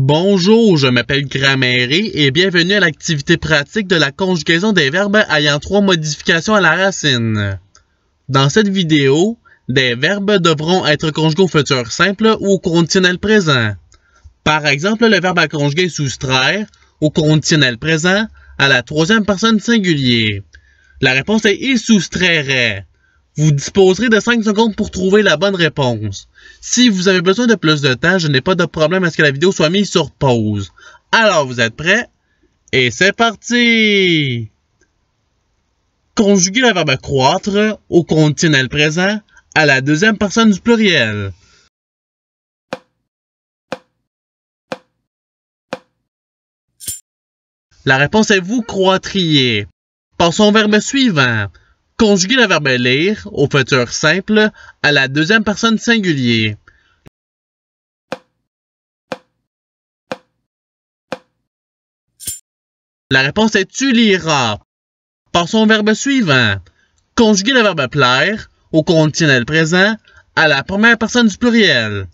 Bonjour, je m'appelle Grammaire et bienvenue à l'activité pratique de la conjugaison des verbes ayant 3 modifications à la racine. Dans cette vidéo, des verbes devront être conjugués au futur simple ou au conditionnel présent. Par exemple, le verbe à conjuguer soustraire au conditionnel présent à la troisième personne singulier. La réponse est « il soustrairait ». Vous disposerez de 5 secondes pour trouver la bonne réponse. Si vous avez besoin de plus de temps, je n'ai pas de problème à ce que la vidéo soit mise sur pause. Alors, vous êtes prêts? Et c'est parti! Conjuguer le verbe croître au conditionnel présent à la deuxième personne du pluriel. La réponse est vous croîtriez. Passons au verbe suivant. Conjuguer le verbe lire au futur simple à la deuxième personne singulier. La réponse est tu liras. Passons au verbe suivant. Conjuguer le verbe plaire au conditionnel présent à la première personne du pluriel.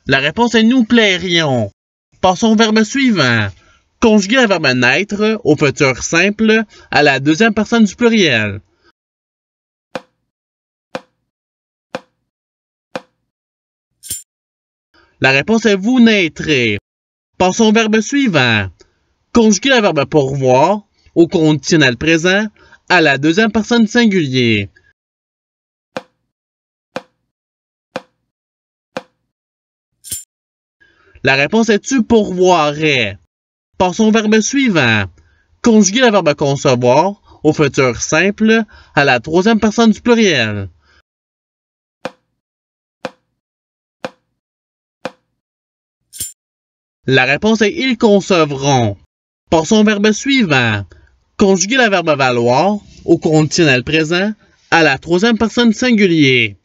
La réponse est nous plairions. Passons au verbe suivant. Conjuguer le verbe naître au futur simple à la deuxième personne du pluriel. La réponse est vous naîtrez. Passons au verbe suivant. Conjuguer le verbe pourvoir au conditionnel présent à la deuxième personne singulier. La réponse est tu pourvoirais. Passons au verbe suivant. Conjuguer le verbe concevoir au futur simple à la troisième personne du pluriel. La réponse est ils concevront. Passons au verbe suivant. Conjuguer le verbe valoir au conditionnel présent à la troisième personne singulier.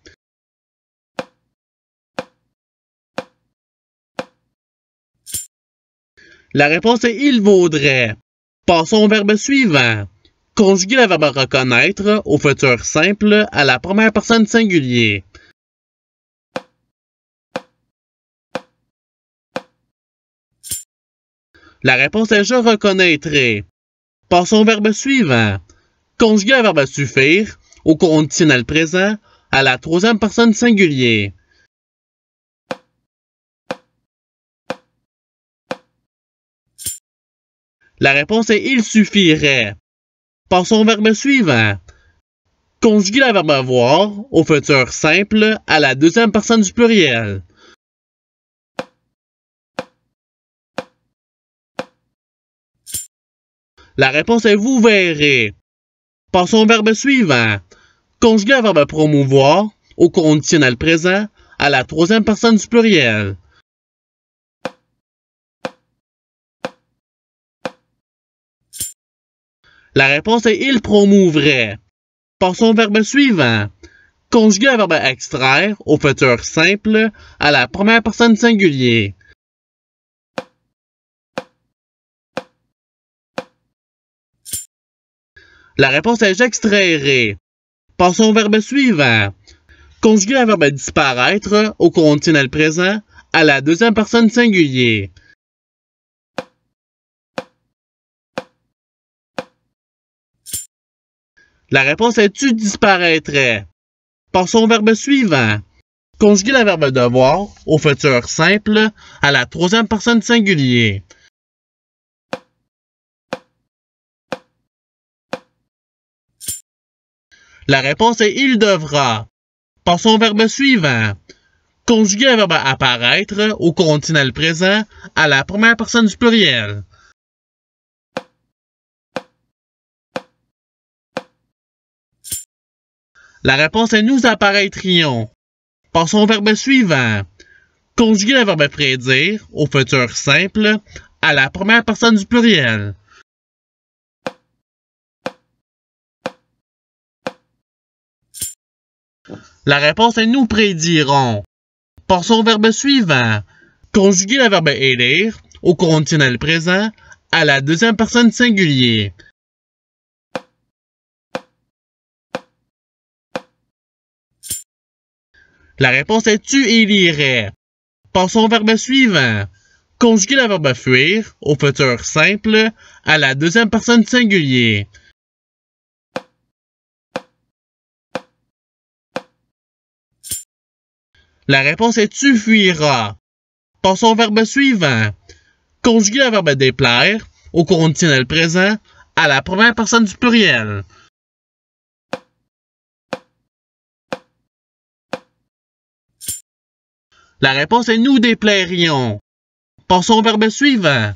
La réponse est il vaudrait. Passons au verbe suivant. Conjuguer le verbe reconnaître au futur simple à la première personne singulier. La réponse est je reconnaîtrai. Passons au verbe suivant. Conjuguer le verbe suffire au conditionnel présent à la troisième personne singulier. La réponse est il suffirait. Passons au verbe suivant. Conjuguer le verbe avoir au futur simple à la deuxième personne du pluriel. La réponse est vous verrez. Passons au verbe suivant. Conjuguer le verbe promouvoir au conditionnel présent à la troisième personne du pluriel. La réponse est il promouvrait. Passons au verbe suivant. Conjuguer le verbe extraire au futur simple à la première personne singulier. La réponse est j'extrairai. Passons au verbe suivant. Conjuguer le verbe disparaître au conditionnel présent à la deuxième personne singulier. La réponse est tu disparaîtrais. Passons au verbe suivant. Conjuguer le verbe devoir au futur simple à la troisième personne singulier. La réponse est il devra. Passons au verbe suivant. Conjuguer le verbe apparaître au conditionnel présent à la première personne du pluriel. La réponse est nous apparaîtrions. Passons au verbe suivant. Conjuguer le verbe prédire au futur simple à la première personne du pluriel. La réponse est nous prédirons. Passons au verbe suivant. Conjuguer le verbe élire au conditionnel présent à la deuxième personne singulier. La réponse est tu et il irait. Passons au verbe suivant. Conjuguer le verbe fuir au futur simple à la deuxième personne du singulier. La réponse est tu fuiras. Passons au verbe suivant. Conjuguer le verbe déplaire au conditionnel présent à la première personne du pluriel. La réponse est nous déplairions. Passons au verbe suivant.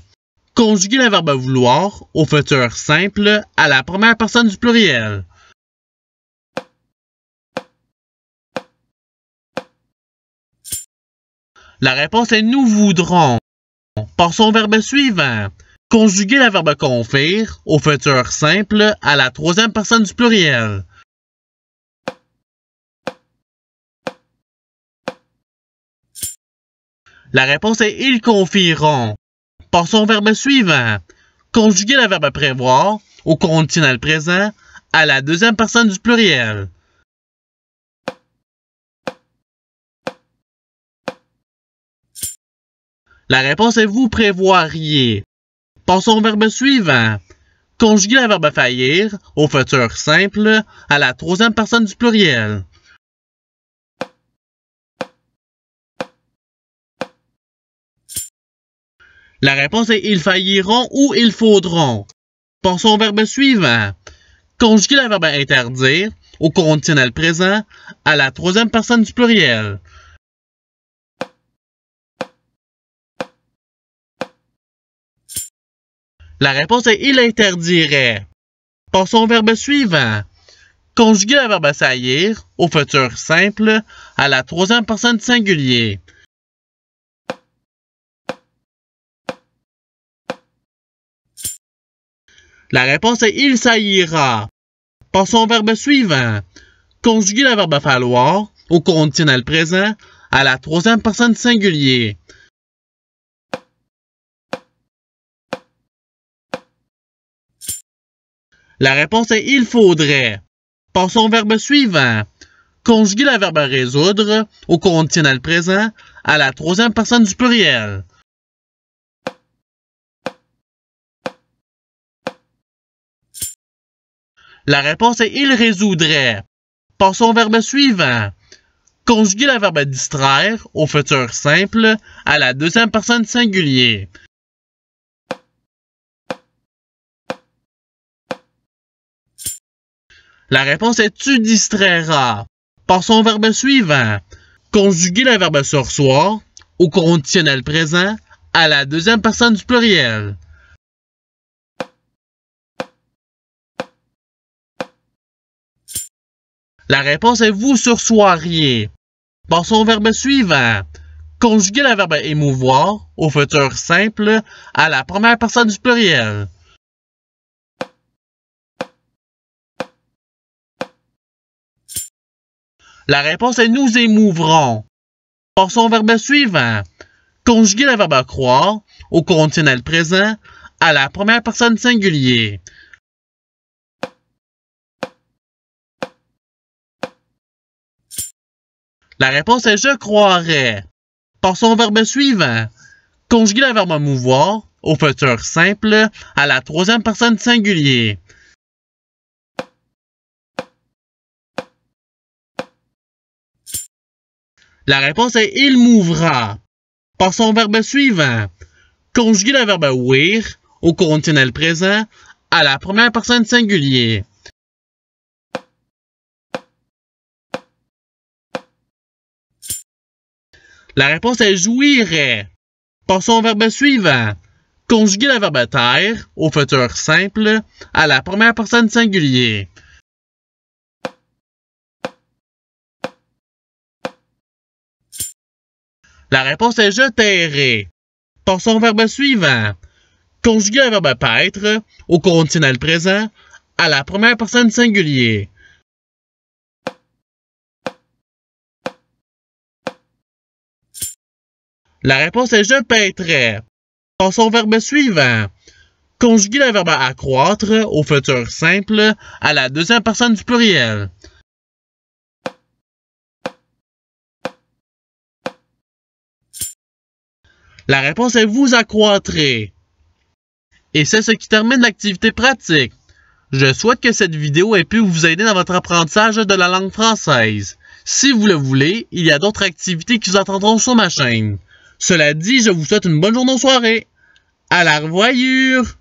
Conjuguer le verbe vouloir au futur simple à la première personne du pluriel. La réponse est nous voudrons. Passons au verbe suivant. Conjuguer le verbe confire au futur simple à la troisième personne du pluriel. La réponse est ils confieront. Passons au verbe suivant. Conjuguer le verbe prévoir au conditionnel présent à la deuxième personne du pluriel. La réponse est vous prévoiriez. Passons au verbe suivant. Conjuguer le verbe faillir au futur simple à la troisième personne du pluriel. La réponse est ils failliront ou ils faudront. Passons au verbe suivant. Conjuguer le verbe interdire au conditionnel présent à la troisième personne du pluriel. La réponse est il interdirait. Passons au verbe suivant. Conjuguer le verbe saillir au futur simple à la troisième personne du singulier. La réponse est il saillira. Passons au verbe suivant. Conjuguer le verbe falloir au conditionnel présent à la troisième personne du singulier. La réponse est il faudrait. Passons au verbe suivant. Conjuguer le verbe résoudre au conditionnel présent à la troisième personne du pluriel. La réponse est il résoudrait. Passons au verbe suivant. Conjuguer le verbe distraire au futur simple à la deuxième personne du singulier. La réponse est tu distrairas. Passons au verbe suivant. Conjuguer le verbe sursoir au conditionnel présent à la deuxième personne du pluriel. La réponse est vous sursoiriez. Passons au verbe suivant. Conjuguer le verbe émouvoir au futur simple à la première personne du pluriel. La réponse est nous émouvrons. Passons au verbe suivant. Conjuguer le verbe croire au conditionnel présent à la première personne singulier. La réponse est je croirais. Passons au verbe suivant. Conjuguer le verbe mouvoir au futur simple à la troisième personne singulier. La réponse est il mouvra. Passons au verbe suivant. Conjuguer le verbe ouïr au conditionnel présent à la première personne singulier. La réponse est jouirait. Passons au verbe suivant. Conjuguer le verbe taire au futur simple à la première personne singulier. La réponse est je tairai. Passons au verbe suivant. Conjuguer le verbe paître au conditionnel présent à la première personne singulier. La réponse est je paîtrai. Passons au verbe suivant. Conjuguer le verbe accroître au futur simple à la deuxième personne du pluriel. La réponse est vous accroîtrez. Et c'est ce qui termine l'activité pratique. Je souhaite que cette vidéo ait pu vous aider dans votre apprentissage de la langue française. Si vous le voulez, il y a d'autres activités qui vous attendront sur ma chaîne. Cela dit, je vous souhaite une bonne journée ou soirée. À la revoyure!